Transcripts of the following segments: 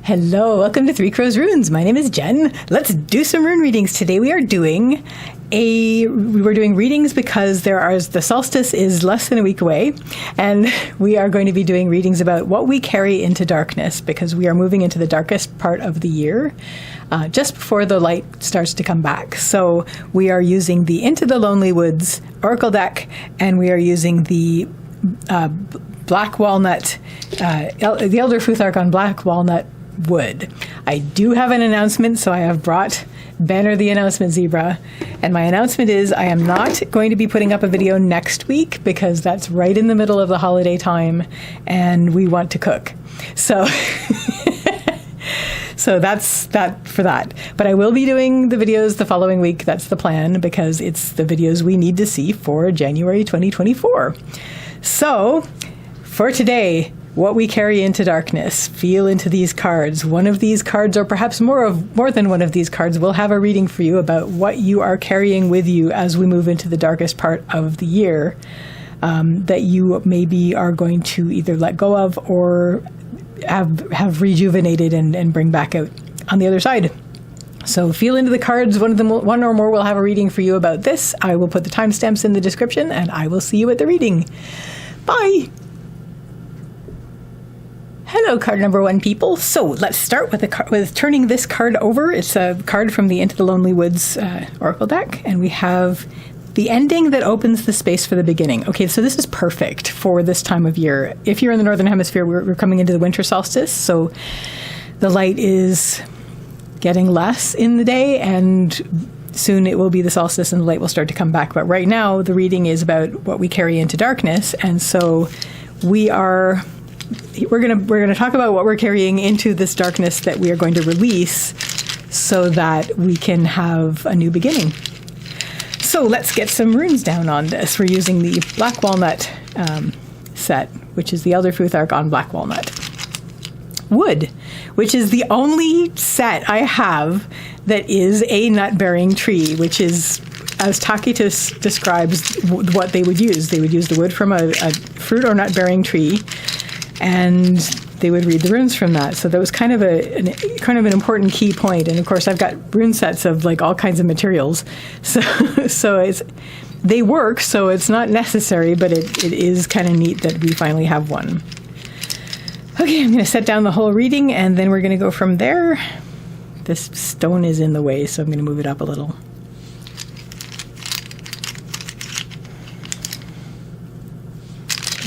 Hello, welcome to Three Crows Runes. My name is Jen. Let's do some rune readings. Today we are doing readings because the solstice is less than a week away, and we are going to be doing readings about what we carry into darkness because we are moving into the darkest part of the year, just before the light starts to come back. So we are using the Into the Lonely Woods Oracle deck, and we are using the Black Walnut, the Elder Futhark on Black Walnut wood. I do have an announcement, so I have brought Banner the announcement zebra, and my announcement is I am not going to be putting up a video next week because that's right in the middle of the holiday time and we want to cook. So so that's that for that. But I will be doing the videos the following week. That's the plan because it's the videos we need to see for January 2024. So for today, what we carry into darkness. Feel into these cards. One of these cards, or perhaps more than one of these cards, will have a reading for you about what you are carrying with you as we move into the darkest part of the year, that you maybe are going to either let go of or have rejuvenated and bring back out on the other side. So feel into the cards. One or more will have a reading for you about this. I will put the timestamps in the description, and I will see you at the reading. Bye! Hello, card number one, people. So let's start with turning this card over. It's a card from the Into the Lonely Woods Oracle deck, and we have the ending that opens the space for the beginning. Okay, so this is perfect for this time of year. If you're in the Northern Hemisphere, we're coming into the Winter Solstice, so the light is getting less in the day, and soon it will be the solstice and the light will start to come back. But right now, the reading is about what we carry into darkness, and so we're going to talk about what we're carrying into this darkness that we are going to release so that we can have a new beginning. So let's get some runes down on this. We're using the Black Walnut set, which is the Elder Futhark on Black Walnut wood, which is the only set I have that is a nut-bearing tree, which is, as Tacitus describes what they would use. They would use the wood from a fruit or nut-bearing tree, and they would read the runes from that. So that was kind of an important key point. And of course, I've got rune sets of like all kinds of materials. So they work. So it's not necessary, but it is kind of neat that we finally have one. Okay, I'm going to set down the whole reading, and then we're going to go from there. This stone is in the way, so I'm going to move it up a little.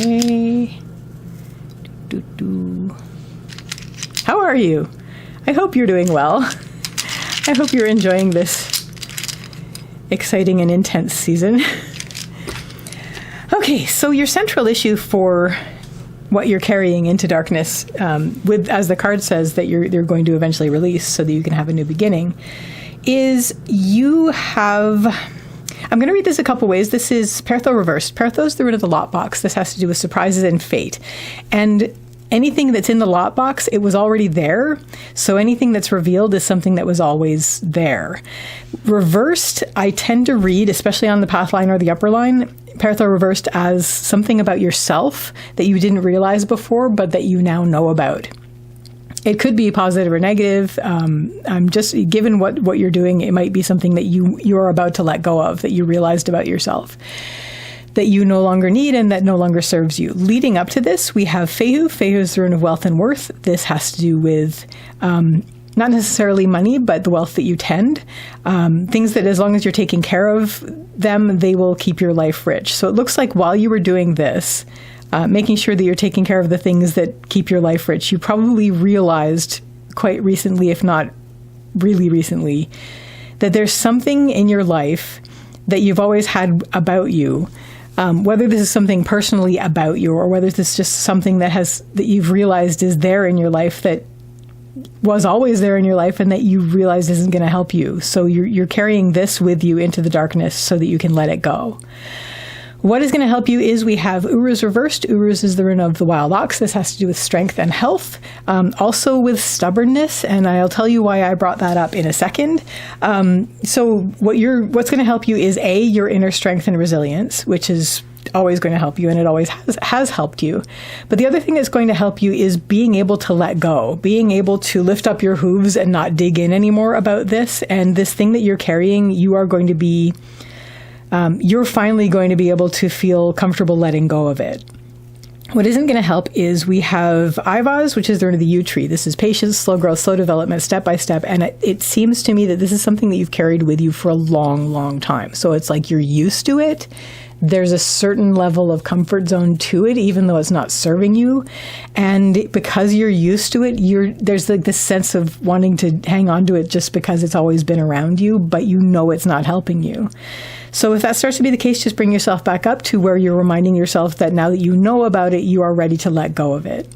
Okay. How are you? I hope you're doing well. I hope you're enjoying this exciting and intense season. Okay, so your central issue for what you're carrying into darkness, as the card says, that you're going to eventually release so that you can have a new beginning, is you have... I'm going to read this a couple ways. This is Pertho reversed. Pertho is the root of the lot box. This has to do with surprises and fate. And anything that's in the lot box, it was already there. So anything that's revealed is something that was always there. Reversed, I tend to read, especially on the path line or the upper line, Pertho reversed as something about yourself that you didn't realize before, but that you now know about. It could be positive or negative. I'm just, given what you're doing, it might be something that you're about to let go of, that you realized about yourself, that you no longer need and that no longer serves you. Leading up to this, we have Fehu. Fehu is the rune of wealth and worth. This has to do with not necessarily money, but the wealth that you tend. Things that as long as you're taking care of them, they will keep your life rich. So it looks like while you were doing this, making sure that you're taking care of the things that keep your life rich, you probably realized quite recently, if not really recently, that there's something in your life that you've always had about you, whether this is something personally about you or whether this is just something that you've realized is there in your life that was always there in your life and that you realize isn't going to help you. So you're carrying this with you into the darkness so that you can let it go. What is going to help you is we have Uruz reversed. Uruz is the rune of the wild ox. This has to do with strength and health, also with stubbornness, and I'll tell you why I brought that up in a second. So what's going to help you is your inner strength and resilience, which is always going to help you, and it always has helped you. But the other thing that's going to help you is being able to let go, being able to lift up your hooves and not dig in anymore about this. And this thing that you're carrying, you are going to be, you're finally going to be able to feel comfortable letting go of it. What isn't going to help is we have Ivaz, which is the rune of the yew tree. This is patience, slow growth, slow development, step by step. And it seems to me that this is something that you've carried with you for a long, long time. So it's like you're used to it. There's a certain level of comfort zone to it, even though it's not serving you. And because you're used to it, there's like this sense of wanting to hang on to it just because it's always been around you, but you know it's not helping you. So if that starts to be the case, just bring yourself back up to where you're reminding yourself that now that you know about it, you are ready to let go of it.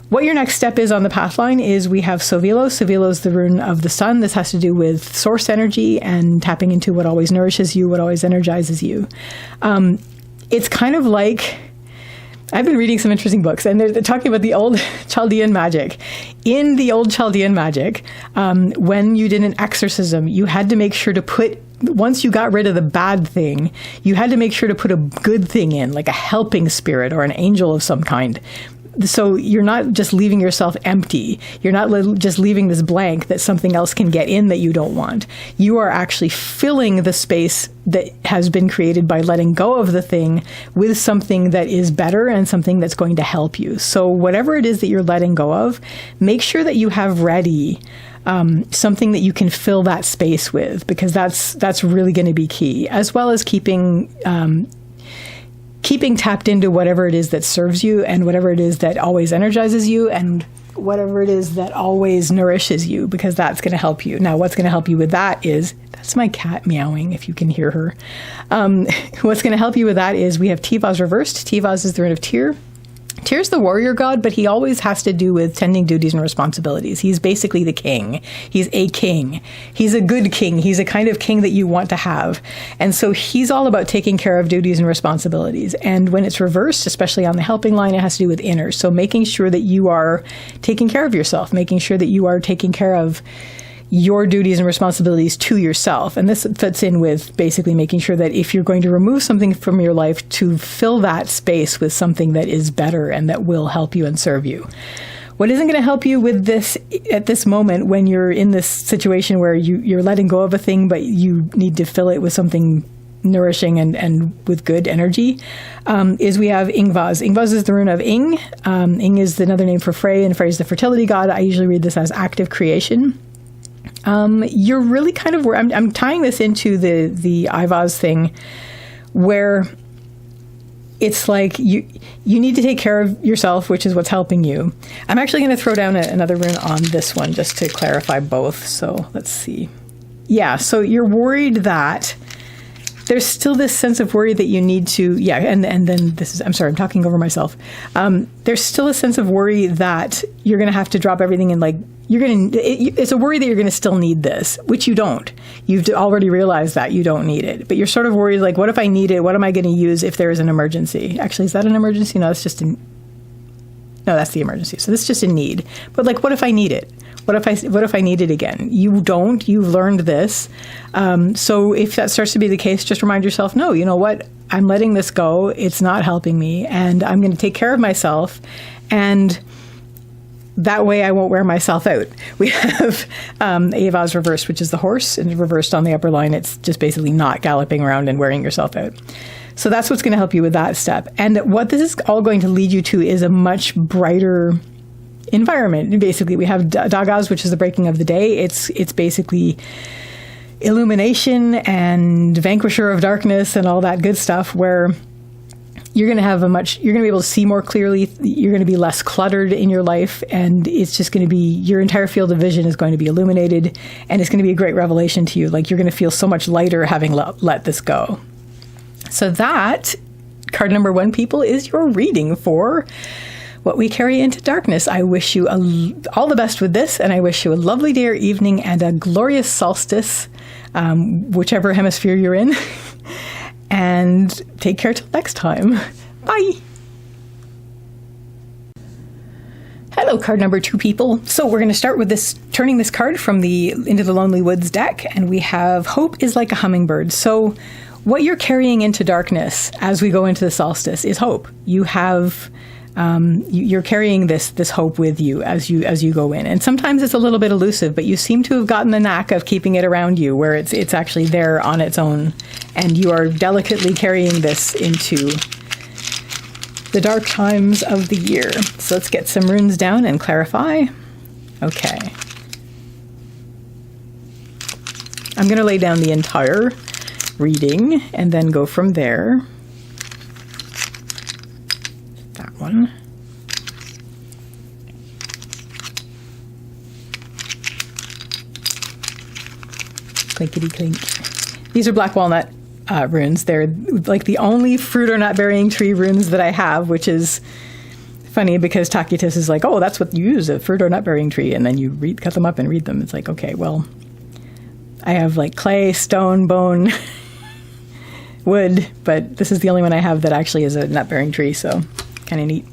What your next step is on the path line is we have Sovilo. Sovilo is the rune of the sun. This has to do with source energy and tapping into what always nourishes you, what always energizes you. It's kind of like, I've been reading some interesting books, and they're talking about the old Chaldean magic. In the old Chaldean magic, when you did an exorcism, you had to make sure to once you got rid of the bad thing, you had to make sure to put a good thing in, like a helping spirit or an angel of some kind. So you're not just leaving yourself empty. You're not just leaving this blank that something else can get in that you don't want. You are actually filling the space that has been created by letting go of the thing with something that is better and something that's going to help you. So whatever it is that you're letting go of, make sure that you have ready something that you can fill that space with, because that's really going to be key, as well as keeping tapped into whatever it is that serves you and whatever it is that always energizes you and whatever it is that always nourishes you, because that's going to help you. Now, what's going to help you with that is, that's my cat meowing, if you can hear her. What's going to help you with that is we have Tivaz reversed. Tivaz is the rune of Tyr. Tyr's the warrior god, but he always has to do with tending duties and responsibilities. He's basically the king. He's a king. He's a good king. He's a kind of king that you want to have. And so he's all about taking care of duties and responsibilities. And when it's reversed, especially on the helping line, it has to do with inner. So making sure that you are taking care of yourself, making sure that you are taking care of your duties and responsibilities to yourself. And this fits in with basically making sure that if you're going to remove something from your life, to fill that space with something that is better and that will help you and serve you. What isn't going to help you with this at this moment, when you're in this situation where you're letting go of a thing, but you need to fill it with something nourishing and with good energy, is we have Ingvaz. Ingvaz is the rune of Ing. Ing is another name for Frey, and Frey is the fertility god. I usually read this as active creation. You're really kind of, I'm tying this into the Ivaz thing, where it's like you need to take care of yourself, which is what's helping you. I'm actually going to throw down another rune on this one just to clarify both. So let's see. Yeah, so you're worried that there's still this sense of worry that you need to, and then this is, I'm sorry, I'm talking over myself. There's still a sense of worry that you're going to have to drop everything and it's a worry that you're going to still need this, which you don't. You've already realized that you don't need it, but you're sort of worried, like, what if I need it? What am I going to use if there is an emergency? Actually, is that an emergency? No, that's that's the emergency. So this is just a need. But like, what if I need it? What if I need it again? You don't. You've learned this. So if that starts to be the case, just remind yourself, no, you know what? I'm letting this go. It's not helping me, and I'm going to take care of myself, and that way I won't wear myself out. We have Avaz reversed, which is the horse, and reversed on the upper line. It's just basically not galloping around and wearing yourself out. So that's what's going to help you with that step. And what this is all going to lead you to is a much brighter environment. Basically, we have Dagaz, which is the breaking of the day. It's basically illumination and vanquisher of darkness and all that good stuff, where you're going to be able to see more clearly. You're going to be less cluttered in your life, and it's just going to be, your entire field of vision is going to be illuminated, and it's going to be a great revelation to you. Like, you're going to feel so much lighter having let this go. So that, card number 1, people, is your reading for what we carry into darkness. I wish you all the best with this, and I wish you a lovely day or evening and a glorious solstice, whichever hemisphere you're in. And take care till next time. Bye. Hello, card number 2, people. So we're going to start with turning this card from the Into the Lonely Woods deck, and we have Hope is like a hummingbird. So What you're carrying into darkness as we go into the solstice is hope. You have, you're carrying this hope with you as you go in. And sometimes it's a little bit elusive, but you seem to have gotten the knack of keeping it around you where it's actually there on its own. And you are delicately carrying this into the dark times of the year. So let's get some runes down and clarify. Okay. I'm going to lay down the entire reading and then go from there. That one. Clinkety clink. These are Black Walnut runes. They're like the only fruit or nut bearing tree runes that I have, which is funny because Tacitus is like, oh, that's what you use, a fruit or nut bearing tree. And then you cut them up and read them. It's like, okay, well, I have like clay, stone, bone, wood, but this is the only one I have that actually is a nut bearing tree. So kind of neat.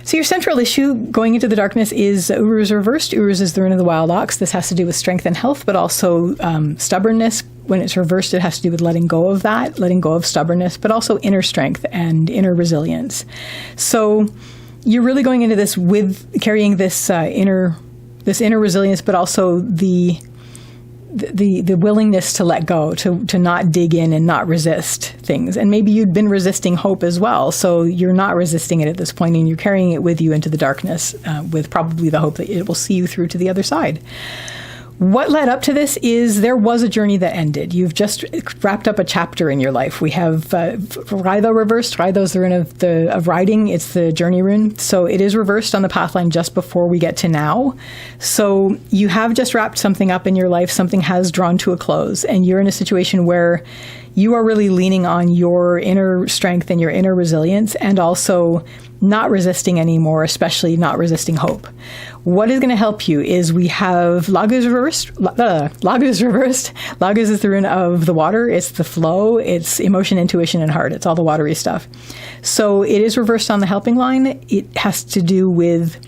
So your central issue going into the darkness is Uruz reversed. Uruz is the rune of the wild ox. This has to do with strength and health, but also stubbornness. When it's reversed, it has to do with letting go of that, letting go of stubbornness, but also inner strength and inner resilience. So you're really going into this with carrying this inner resilience, but also the willingness to let go, to not dig in and not resist things. And maybe you'd been resisting hope as well, so you're not resisting it at this point, and you're carrying it with you into the darkness with probably the hope that it will see you through to the other side. What led up to this is there was a journey that ended. You've just wrapped up a chapter in your life. We have Rydho reversed. Rydho is the rune of riding. It's the journey rune. So it is reversed on the pathline just before we get to now. So you have just wrapped something up in your life. Something has drawn to a close. And you're in a situation where you are really leaning on your inner strength and your inner resilience, and also not resisting anymore, especially not resisting hope. What is going to help you is we have Laguz reversed. Laguz reversed. Laguz is the rune of the water. It's the flow. It's emotion, intuition, and heart. It's all the watery stuff. So it is reversed on the helping line. It has to do with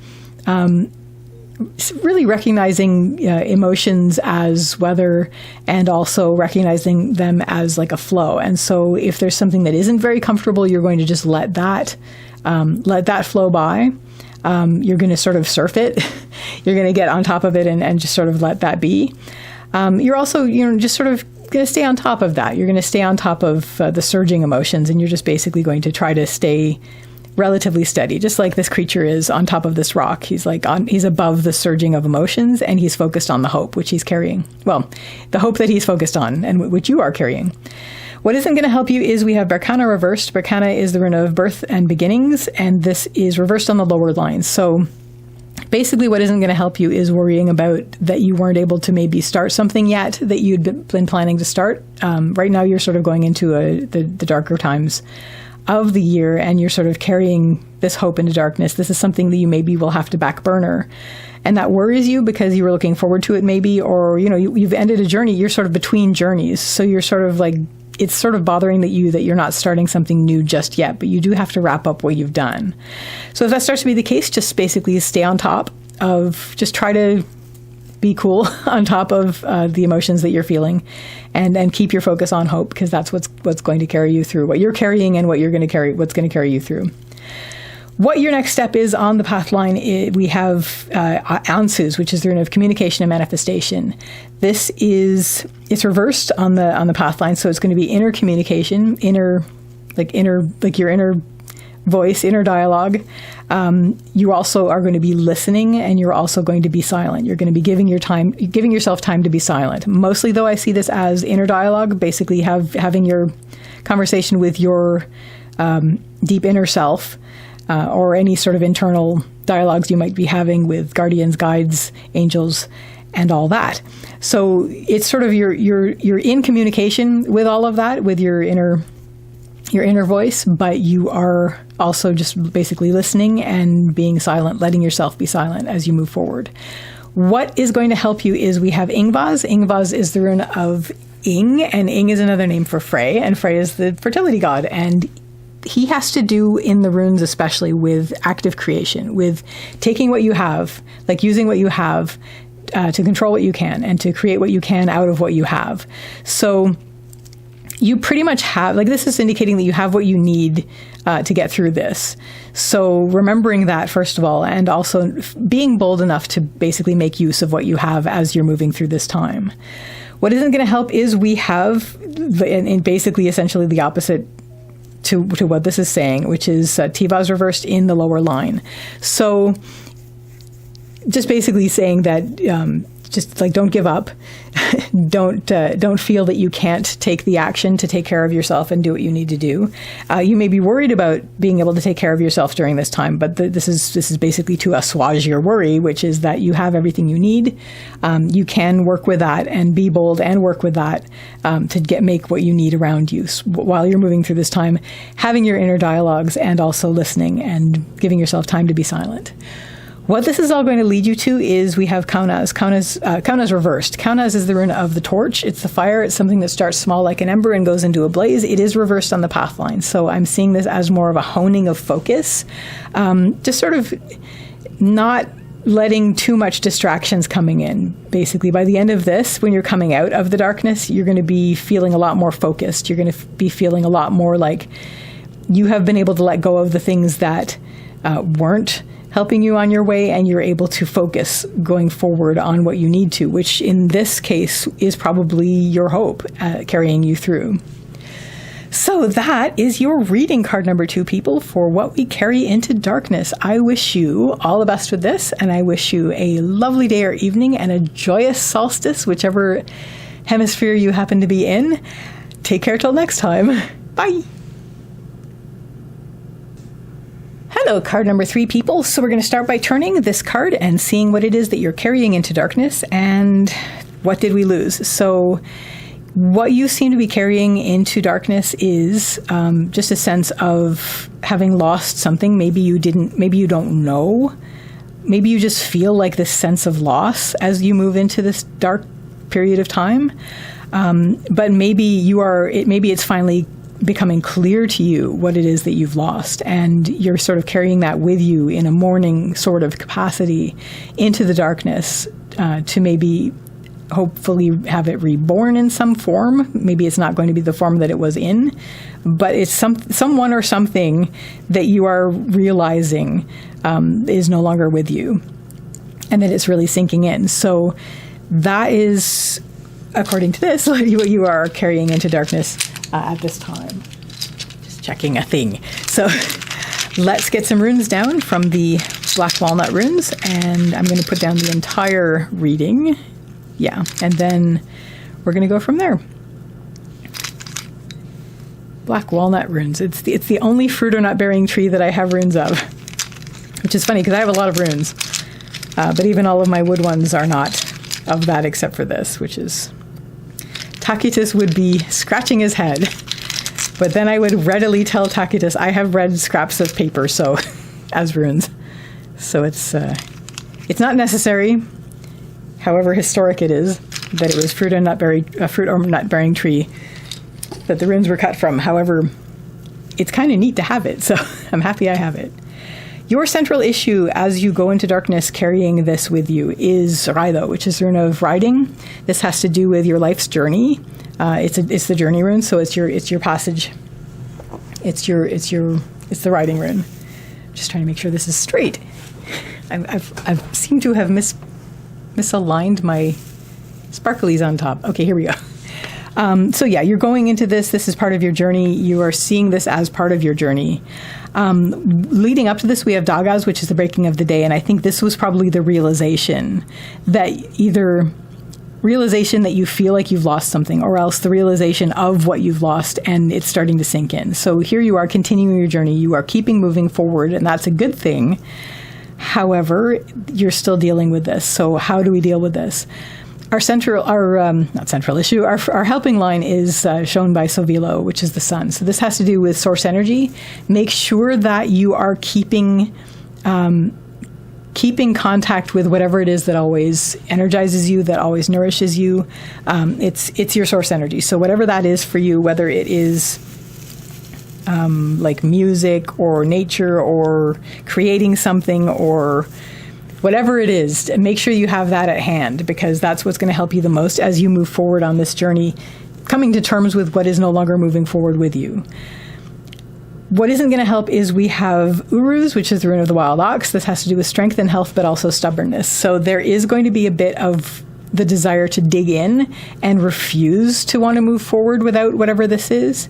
really recognizing emotions as weather, and also recognizing them as like a flow. And so if there's something that isn't very comfortable, you're going to just let that flow by. You're going to sort of surf it. You're going to get on top of it and just sort of let that be. You're also, just sort of going to stay on top of that. You're going to stay on top of the surging emotions, and you're just basically going to try to stay relatively steady, just like this creature is on top of this rock. He's above the surging of emotions, and he's focused on the hope, which he's carrying. Well, the hope that he's focused on and which you are carrying. What isn't going to help you is we have Berkana reversed. Berkana is the rune of birth and beginnings, and this is reversed on the lower line. So basically what isn't going to help you is worrying about that you weren't able to maybe start something yet that you'd been planning to start. Right now you're sort of going into the darker times of the year, and you're sort of carrying this hope into darkness. This is something that you maybe will have to back burner. And that worries you because you were looking forward to it maybe, or, you've ended a journey. You're sort of between journeys. So you're sort of like, it's sort of bothering that you're not starting something new just yet, but you do have to wrap up what you've done. So if that starts to be the case, just basically stay on top of, just try to be cool on top of the emotions that you're feeling, and keep your focus on hope, because that's what's going to carry you through what you're carrying and what's going to carry you through. What your next step is on the path line, we have Ansus, which is the rune of communication and manifestation. It's reversed on the path line, so it's going to be inner communication, your inner voice, inner dialogue. You also are going to be listening, and you're also going to be silent. You're going to be giving yourself time to be silent. Mostly, though, I see this as inner dialogue, basically having your conversation with your deep inner self, or any sort of internal dialogues you might be having with guardians, guides, angels, and all that. So it's sort of you're in communication with all of that, with your inner voice, but you are also just basically listening and being silent, letting yourself be silent as you move forward. What is going to help you is we have Ingvaz. Ingvaz is the rune of Ing, and Ing is another name for Frey, and Frey is the fertility god, and he has to do in the runes especially with active creation, with taking what you have, like using what you have to control what you can and to create what you can out of what you have. So you pretty much have, like, this is indicating that you have what you need to get through this. So remembering that, first of all, and also being bold enough to basically make use of what you have as you're moving through this time. What isn't going to help is we have, and basically essentially the opposite to what this is saying, which is Tivaz reversed in the lower line. So just basically saying that just like, don't give up. Don't feel that you can't take the action to take care of yourself and do what you need to do. You may be worried about being able to take care of yourself during this time, but this is basically to assuage your worry, which is that you have everything you need. You can work with that and be bold and work with that to make what you need around you while you're moving through this time, having your inner dialogues and also listening and giving yourself time to be silent. What this is all going to lead you to is we have Kaunaz. Kaunaz reversed. Kaunaz is the rune of the torch. It's the fire. It's something that starts small like an ember and goes into a blaze. It is reversed on the path line. So I'm seeing this as more of a honing of focus. Just sort of not letting too much distractions coming in. Basically, by the end of this, when you're coming out of the darkness, you're going to be feeling a lot more focused. You're going to be feeling a lot more like you have been able to let go of the things that weren't helping you on your way, and you're able to focus going forward on what you need to, which in this case is probably your hope carrying you through. So that is your reading card number 2, people, for what we carry into darkness. I wish you all the best with this, and I wish you a lovely day or evening and a joyous solstice, whichever hemisphere you happen to be in. Take care till next time. Bye. Hello, card number 3, people. So we're going to start by turning this card and seeing what it is that you're carrying into darkness and what did we lose. So what you seem to be carrying into darkness is just a sense of having lost something. Maybe you don't know. Maybe you just feel like this sense of loss as you move into this dark period of time. But maybe it's finally becoming clear to you what it is that you've lost, and you're sort of carrying that with you in a mourning sort of capacity into the darkness to maybe hopefully have it reborn in some form. Maybe it's not going to be the form that it was in, but it's someone or something that you are realizing is no longer with you, and that it's really sinking in. So that is, according to this, what you are carrying into darkness at this time. Just checking a thing. So let's get some runes down from the Black Walnut runes, and I'm going to put down the entire reading. Yeah, and then we're going to go from there. Black Walnut runes. It's the only fruit or nut bearing tree that I have runes of, which is funny because I have a lot of runes, but even all of my wood ones are not of that except for this, which is... Tacitus would be scratching his head, but then I would readily tell Tacitus I have read scraps of paper as runes. So it's not necessary, however historic it is, that it was a fruit or nut bearing tree that the runes were cut from. However, it's kind of neat to have it, so I'm happy I have it. Your central issue as you go into darkness carrying this with you is Raido, which is the rune of riding. This has to do with your life's journey. It's the journey rune, so it's your passage. It's the riding rune. Just trying to make sure this is straight. I've seemed to have misaligned my sparklies on top. Okay, here we go. So yeah, you're going into this. This is part of your journey. You are seeing this as part of your journey. Leading up to this, we have Dagaz, which is the breaking of the day. And I think this was probably the realization that you feel like you've lost something, or else the realization of what you've lost and it's starting to sink in. So here you are continuing your journey. You are keeping moving forward, and that's a good thing. However, you're still dealing with this. So how do we deal with this? Our helping line is shown by Sovilo, which is the sun. So this has to do with source energy. Make sure that you are keeping contact with whatever it is that always energizes you, that always nourishes you. It's your source energy. So whatever that is for you, whether it is like music or nature or creating something or whatever it is, make sure you have that at hand, because that's what's going to help you the most as you move forward on this journey coming to terms with what is no longer moving forward with you. What isn't going to help is we have Uruz, which is the rune of the wild ox. This has to do with strength and health, but also stubbornness. So there is going to be a bit of the desire to dig in and refuse to want to move forward without whatever this is.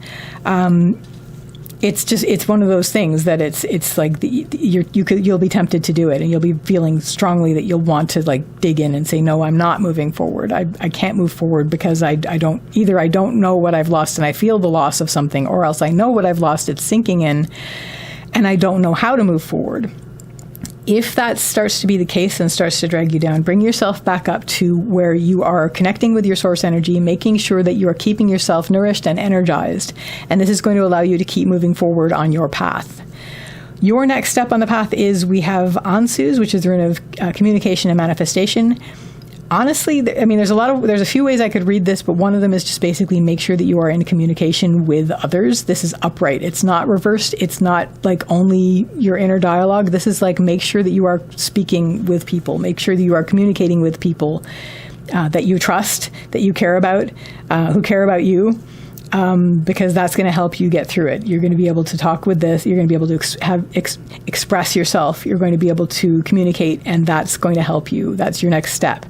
It's one of those things that it's like you'll be tempted to do it, and you'll be feeling strongly that you'll want to like dig in and say, no, I'm not moving forward. I can't move forward because I don't know what I've lost and I feel the loss of something, or else I know what I've lost, it's sinking in, and I don't know how to move forward. If that starts to be the case and starts to drag you down, bring yourself back up to where you are connecting with your source energy, making sure that you are keeping yourself nourished and energized. And this is going to allow you to keep moving forward on your path. Your next step on the path is we have Ansuz, which is the rune of communication and manifestation. Honestly, I mean, there's a few ways I could read this, but one of them is just basically make sure that you are in communication with others. This is upright. It's not reversed. It's not like only your inner dialogue. This is like make sure that you are speaking with people. Make sure that you are communicating with people that you trust, that you care about, who care about you. Because that's going to help you get through it. You're going to be able to talk with this. You're going to be able to express yourself. You're going to be able to communicate, and that's going to help you. That's your next step.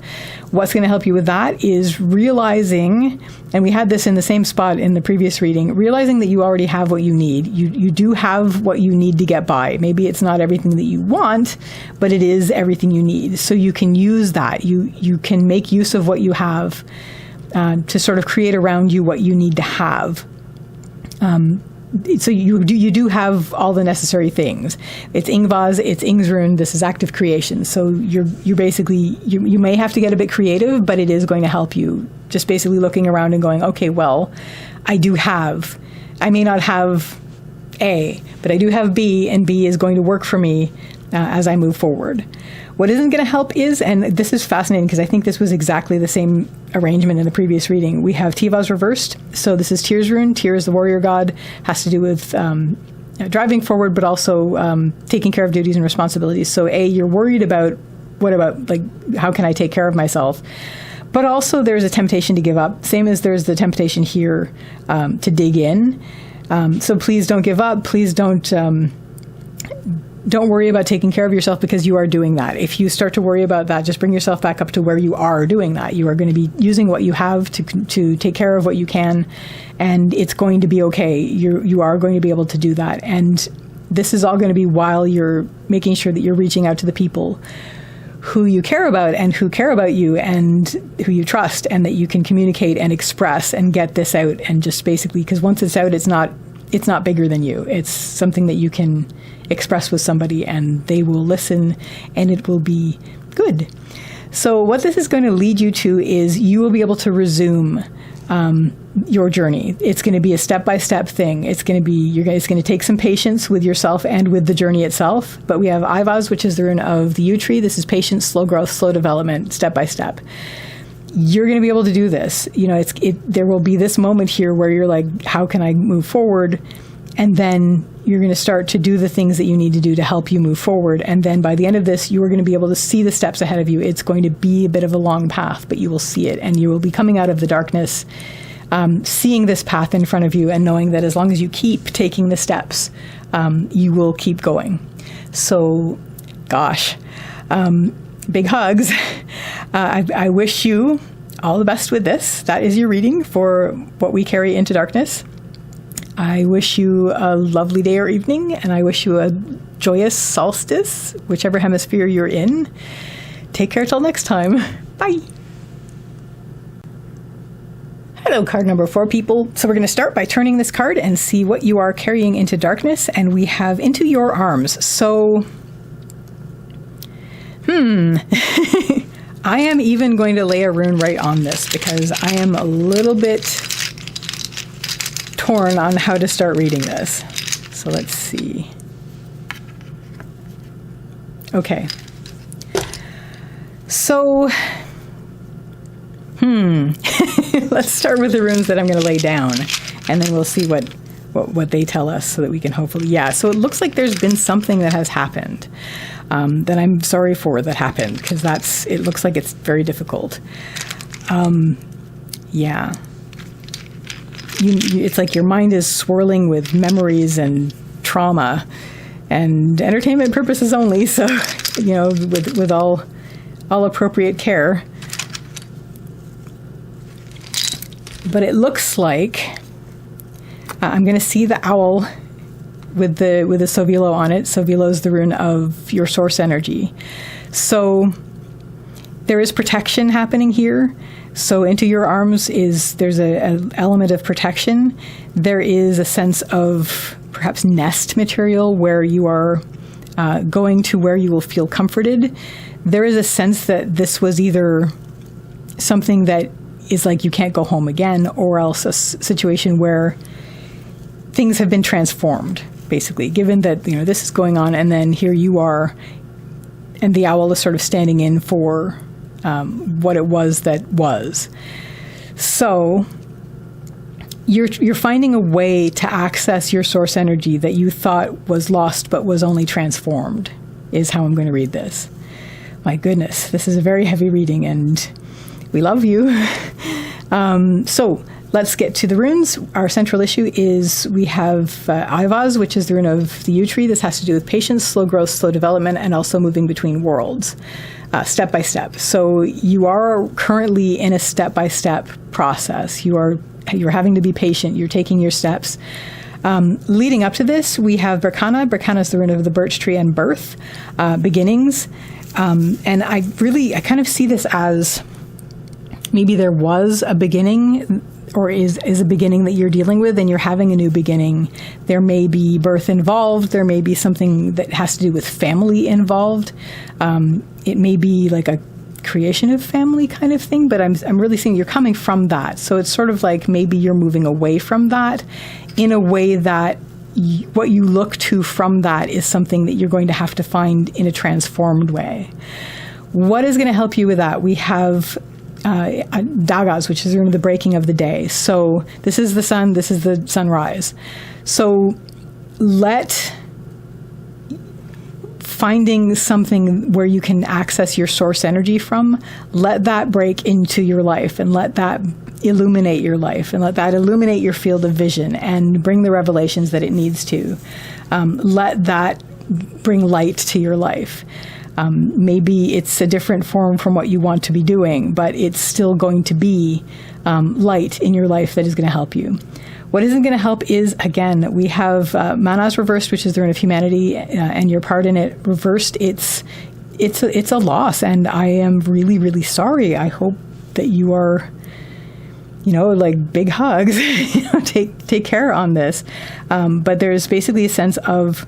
What's going to help you with that is realizing, and we had this in the same spot in the previous reading, realizing that you already have what you need. You do have what you need to get by. Maybe it's not everything that you want, but it is everything you need. So you can use that. You can make use of what you have. To sort of create around you what you need to have. So you do have all the necessary things. It's Ingvaz, it's Ingsrune, this is active creation. So you're basically, you may have to get a bit creative, but it is going to help you. Just basically looking around and going, okay, well, I may not have A, but I do have B, and B is going to work for me as I move forward. What isn't going to help is, and this is fascinating because I think this was exactly the same arrangement in the previous reading, we have Tivaz reversed. So this is Tyr's rune. Tyr is the warrior god, has to do with driving forward, but also taking care of duties and responsibilities. So A, you're worried about, what about, like, how can I take care of myself? But also there's a temptation to give up, same as there's the temptation here to dig in. So please don't give up. Please don't worry about taking care of yourself, because you are doing that. If you start to worry about that, just bring yourself back up to where you are doing that. You are going to be using what you have to take care of what you can, and it's going to be okay. You are going to be able to do that. And this is all going to be while you're making sure that you're reaching out to the people who you care about and who care about you and who you trust, and that you can communicate and express and get this out. And just basically, because once it's out, it's not bigger than you. It's something that you can express with somebody, and they will listen, and it will be good. So what this is going to lead you to is you will be able to resume your journey. It's going to be a step-by-step thing. It's going to take some patience with yourself and with the journey itself. But we have Ivaz, which is the rune of the yew tree. This is patience, slow growth, slow development, step-by-step. You're going to be able to do this. There will be this moment here where you're like, how can I move forward? And then you're going to start to do the things that you need to do to help you move forward. And then by the end of this, you are going to be able to see the steps ahead of you. It's going to be a bit of a long path, but you will see it. And you will be coming out of the darkness, seeing this path in front of you, and knowing that as long as you keep taking the steps, you will keep going. So, gosh, big hugs. I wish you all the best with this. That is your reading for what we carry into darkness. I wish you a lovely day or evening, and I wish you a joyous solstice, whichever hemisphere you're in. Take care till next time. Bye. Hello, card number 4, people. So we're going to start by turning this card and see what you are carrying into darkness, and we have into your arms. So, I am even going to lay a rune right on this, because I am a little bit torn on how to start reading this. So let's see. Okay. So, let's start with the runes that I'm going to lay down, and then we'll see what they tell us, so that we can hopefully, so it looks like there's been something that has happened that I'm sorry for that happened, because it looks like it's very difficult. it's like your mind is swirling with memories and trauma and entertainment purposes only. So, with all appropriate care. But it looks like I'm going to see the owl with the Sovilo on it. Sovilo is the rune of your source energy. So there is protection happening here. So into your arms there's an element of protection. There is a sense of perhaps nest material where you are going to where you will feel comforted. There is a sense that this was either something that is like you can't go home again, or else a situation where things have been transformed, basically, given that this is going on, and then here you are, and the owl is sort of standing in for what it was that was. So you're finding a way to access your source energy that you thought was lost but was only transformed, is how I'm going to read this. My goodness, this is a very heavy reading, and we love you. So let's get to the runes. Our central issue is we have Ivaz, which is the rune of the yew tree. This has to do with patience, slow growth, slow development, and also moving between worlds, step by step. So you are currently in a step-by-step process. You're having to be patient. You're taking your steps. Leading up to this, we have Berkana. Berkana is the rune of the birch tree and birth, beginnings. And I kind of see this as maybe there was a beginning, or is a beginning that you're dealing with, and you're having a new beginning. There may be birth involved. There may be something that has to do with family involved. It may be like a creation of family kind of thing, but I'm really seeing you're coming from that. So it's sort of like maybe you're moving away from that in a way that what you look to from that is something that you're going to have to find in a transformed way. What is going to help you with that? We have Dagas, which is the breaking of the day. So this is the sun, this is the sunrise. So finding something where you can access your source energy from, let that break into your life, and let that illuminate your life, and let that illuminate your field of vision and bring the revelations that it needs to. Let that bring light to your life. Maybe it's a different form from what you want to be doing, but it's still going to be light in your life that is going to help you. What isn't going to help is, again, we have Manas reversed, which is the rune of humanity, and your part in it reversed. It's a loss, and I am really, really sorry. I hope that you are, like big hugs, take care on this. But there's basically a sense of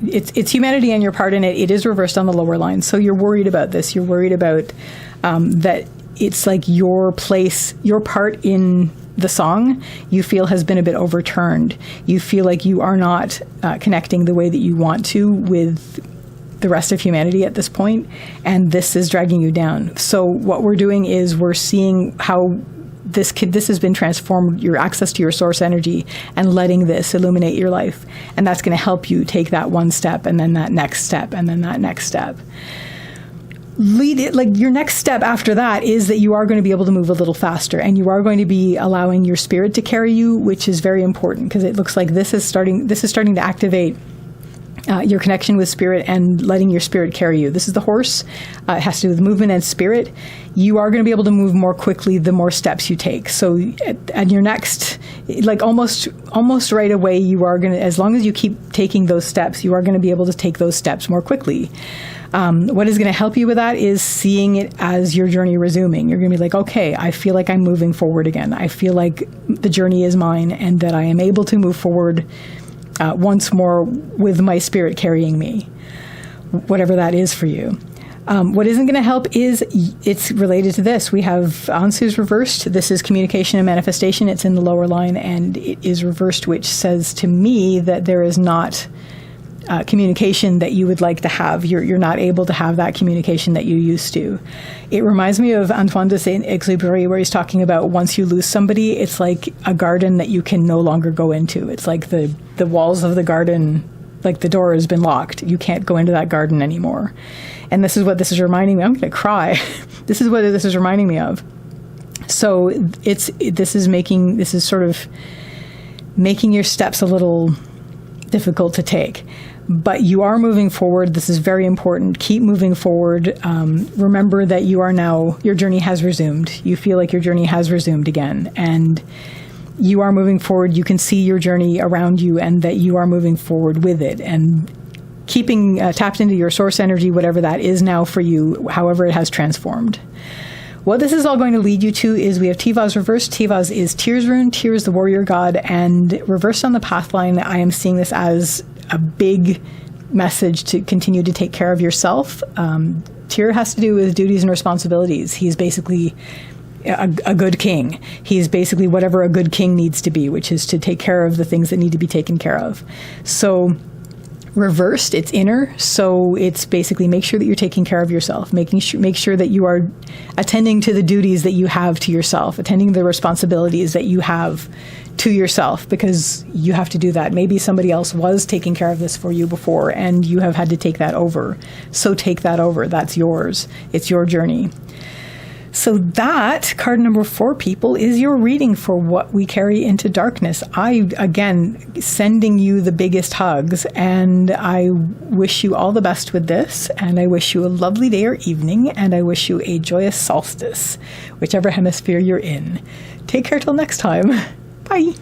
it's humanity and your part in it. It is reversed on the lower line. So you're worried about this. You're worried about that it's like your place, your part in the song, you feel has been a bit overturned. You feel like you are not connecting the way that you want to with the rest of humanity at this point, and this is dragging you down. So what we're doing is we're seeing how this has been transformed, your access to your source energy, and letting this illuminate your life. And that's going to help you take that one step, and then that next step, and then that next step. Your next step after that is that you are going to be able to move a little faster, and you are going to be allowing your spirit to carry you, which is very important, because it looks like this is starting to activate your connection with spirit and letting your spirit carry you. This is the horse. It has to do with movement and spirit. You are going to be able to move more quickly the more steps you take. So at your next, almost right away, you are going to, as long as you keep taking those steps, you are going to be able to take those steps more quickly. What is going to help you with that is seeing it as your journey resuming. You're going to be like, okay, I feel like I'm moving forward again. I feel like the journey is mine, and that I am able to move forward once more with my spirit carrying me, whatever that is for you. What isn't going to help is it's related to this. We have Ansu's reversed. This is communication and manifestation. It's in the lower line, and it is reversed, which says to me that there is not communication that you would like to have. You're not able to have that communication that you used to. It reminds me of Antoine de Saint-Exupéry, where he's talking about once you lose somebody, it's like a garden that you can no longer go into. It's like the walls of the garden, like the door has been locked. You can't go into that garden anymore. And this is what this is reminding me. I'm going to cry. This is what this is reminding me of. So this is sort of making your steps a little difficult to take. But you are moving forward. This is very important. Keep moving forward. Remember that your journey has resumed. You feel like your journey has resumed again. And you are moving forward. You can see your journey around you and that you are moving forward with it. And keeping tapped into your source energy, whatever that is now for you, however it has transformed. What this is all going to lead you to is we have Tivaz reversed. Tivaz is Tyr's rune. Tyr is the warrior god. And reversed on the path line, I am seeing this as a big message to continue to take care of yourself. Tyr has to do with duties and responsibilities. He's basically a good king. He's basically whatever a good king needs to be, which is to take care of the things that need to be taken care of. So reversed, it's inner. So it's basically make sure that you're taking care of yourself, make sure that you are attending to the duties that you have to yourself, attending to the responsibilities that you have to yourself, because you have to do that. Maybe somebody else was taking care of this for you before and you have had to take that over. So take that over. That's yours. It's your journey. So that, card number 4, people, is your reading for what we carry into darkness. I, again, sending you the biggest hugs, and I wish you all the best with this, and I wish you a lovely day or evening, and I wish you a joyous solstice, whichever hemisphere you're in. Take care till next time. Bye.